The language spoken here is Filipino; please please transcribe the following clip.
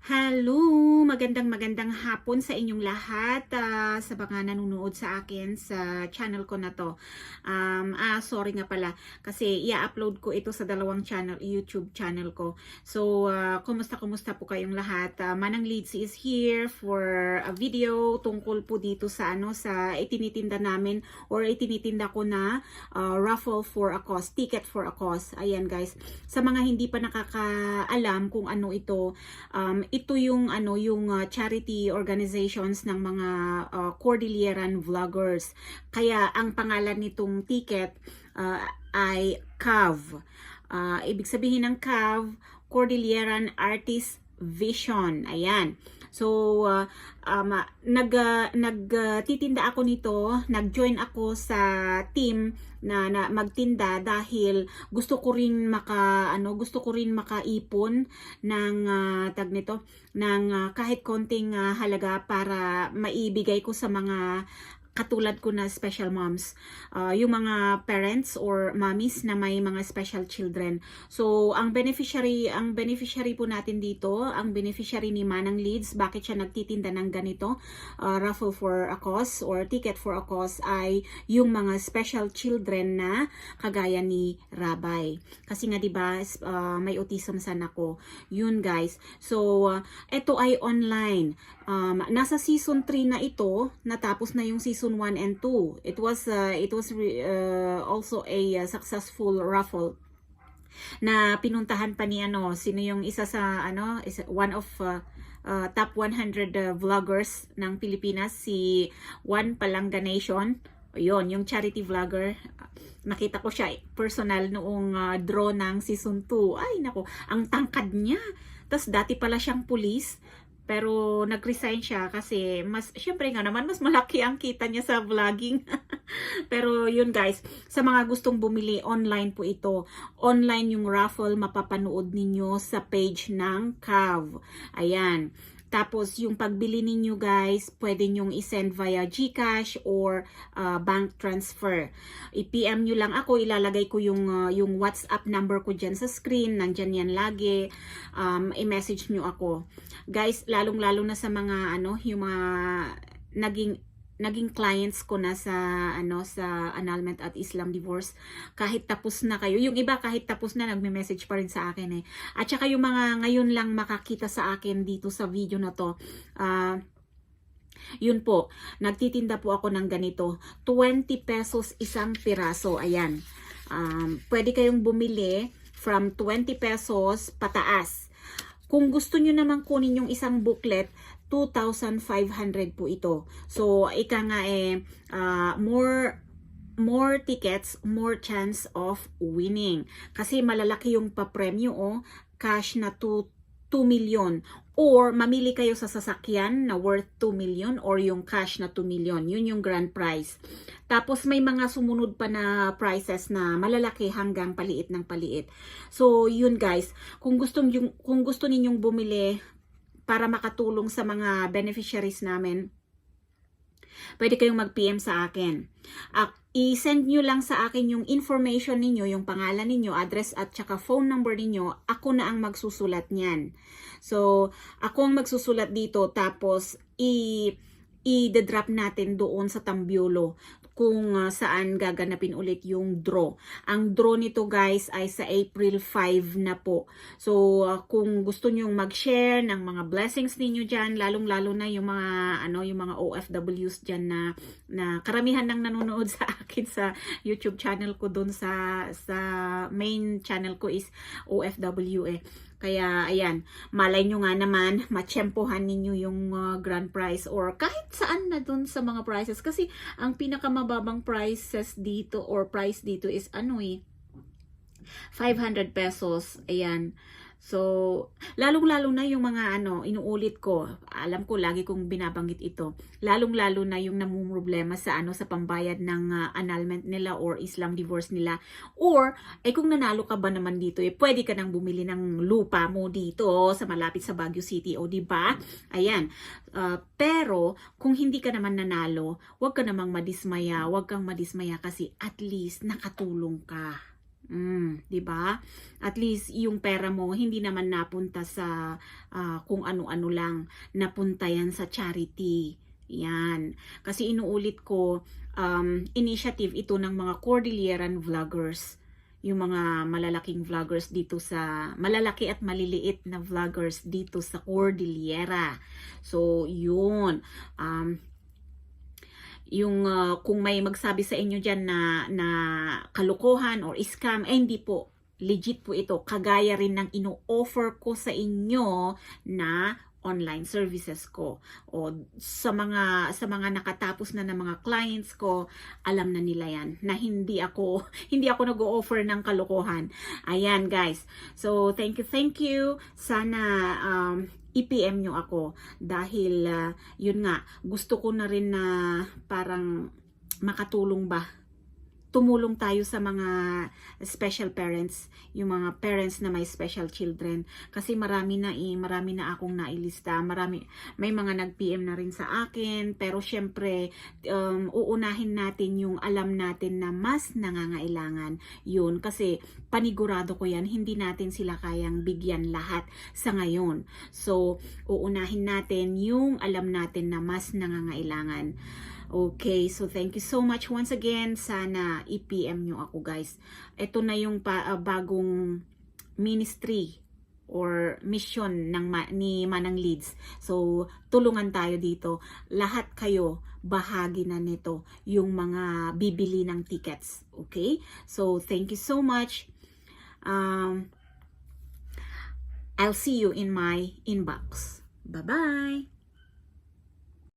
Hello! Magandang hapon sa inyong lahat, sa mga nanonood sa akin sa channel ko na to. Sorry nga pala kasi i-upload ko ito sa dalawang channel, YouTube channel ko. So, kumusta po kayong lahat? Manang Leads is here for a video tungkol po dito sa sa itinitinda namin or itinitinda ko na raffle for a cause, ticket for a cause. Ayan guys, sa mga hindi pa nakakaalam kung ano ito, ito yung charity organizations ng mga Cordilleran vloggers. Kaya ang pangalan nitong ticket ay CAV. Ibig sabihin ng CAV, Cordilleran Artist Vision. Ayan. So, nagtitinda ako nito, nag-join ako sa team na magtinda dahil gusto ko rin makaipon ng kahit konting halaga para maibigay ko sa mga katulad ko na special moms, yung mga parents or mommies na may mga special children. So, ang beneficiary po natin dito, ang beneficiary ni Manang Leads, bakit siya nagtitinda ng ganito, raffle for a cause or ticket for a cause, ay yung mga special children na kagaya ni Rabay. Kasi nga 'di ba, may autism son ako. Yun guys. So, ito ay online. Nasa season 3 na ito, natapos na yung season 1 and 2. It was also a successful raffle na pinuntahan pa ni sino yung isa sa one of top 100 vloggers ng Pilipinas, si Juan Palanga Nation. Yun, yung charity vlogger. Nakita ko siya personal noong draw ng season 2. Ay nako, ang tangkad niya. Tapos dati pala siyang pulis. Pero nag-resign siya kasi syempre nga naman, mas malaki ang kita niya sa vlogging. Pero yun guys, sa mga gustong bumili, online po ito. Online yung raffle, mapapanood ninyo sa page ng CAV. Ayan. Tapos yung pagbili ninyo guys, pwede nyong isend via GCash or bank transfer. I-PM nyo lang ako, ilalagay ko yung WhatsApp number ko dyan sa screen, nandyan yan lagi. I-message nyo ako. Guys, lalong-lalo na sa mga yung mga naging clients ko na sa annulment at Islam divorce, kahit tapos na kayo. Yung iba kahit tapos na nagme-message pa rin sa akin eh. At saka yung mga ngayon lang makakita sa akin dito sa video na to, yun po, nagtitinda po ako ng ganito, 20 pesos isang piraso. Ayan. Pwede kayong bumili from 20 pesos pataas. Kung gusto nyo naman kunin yung isang booklet, 2,500 po ito. So, ika nga more tickets, more chance of winning. Kasi malalaki yung papremyo, cash na 2 million. Or mamili kayo sa sasakyan na worth 2 million or yung cash na 2 million. Yun yung grand prize. Tapos may mga sumunod pa na prizes na malalaki hanggang paliit ng paliit. So, yun guys. Kung gusto ninyong bumili para makatulong sa mga beneficiaries namin, pwede kayong mag-PM sa akin. I-send nyo lang sa akin yung information ninyo, yung pangalan ninyo, address at saka phone number ninyo. Ako na ang magsusulat niyan. So, ako ang magsusulat dito, tapos i-drop natin doon sa Tambiolo kung saan gaganapin ulit yung draw. Ang draw nito guys ay sa April 5 na po. So, kung gusto nyong mag-share ng mga blessings ninyo dyan, lalong-lalo na yung mga OFWs dyan na karamihan ng nanonood sa akin sa YouTube channel ko, doon sa main channel ko is OFW eh. Kaya, ayan, malay nyo nga naman, matsyempohan ninyo yung grand prize or kahit saan na dun sa mga prizes. Kasi, ang pinakamababang prizes dito or price dito is 500 pesos. Ayan. So, lalong-lalo na yung mga inuulit ko. Alam ko, lagi kong binabanggit ito. Lalong-lalo na yung namumroblema sa sa pambayad ng annulment nila or Islam divorce nila. Or, kung nanalo ka ba naman dito, pwede ka nang bumili ng lupa mo dito sa malapit sa Baguio City, o diba? Ayan. Pero, kung hindi ka naman nanalo, huwag ka namang madismaya. Huwag kang madismaya kasi at least nakatulong ka. 'Di ba? At least yung pera mo hindi naman napunta sa kung ano-ano lang, napunta yan sa charity. Yan. Kasi inuulit ko, initiative ito ng mga Cordilleran vloggers. Yung mga malalaking vloggers dito sa, malalaki at maliliit na vloggers dito sa Cordillera. So, yun. Yung kung may magsabi sa inyo dyan na kalokohan or scam, hindi po. Legit po ito. Kagaya rin ng ino-offer ko sa inyo na online services ko. O sa mga nakatapos na ng mga clients ko, alam na nila yan na hindi ako nag-o-offer ng kalokohan. Ayan guys. So thank you. Sana i-PM nyo ako dahil yun nga, gusto ko na rin na parang makatulong ba, tumulong tayo sa mga special parents, yung mga parents na may special children, kasi marami na akong nailista, may mga nag-PM na rin sa akin, pero syempre uunahin natin yung alam natin na mas nangangailangan yun, kasi panigurado ko yan, hindi natin sila kayang bigyan lahat sa ngayon. So uunahin natin yung alam natin na mas nangangailangan. Okay, so thank you so much once again. Sana i-PM nyo ako guys. Ito na yung bagong ministry or mission ni Manang Leads. So tulungan tayo dito. Lahat kayo bahagi na nito yung mga bibili ng tickets. Okay? So thank you so much. I'll see you in my inbox. Bye-bye!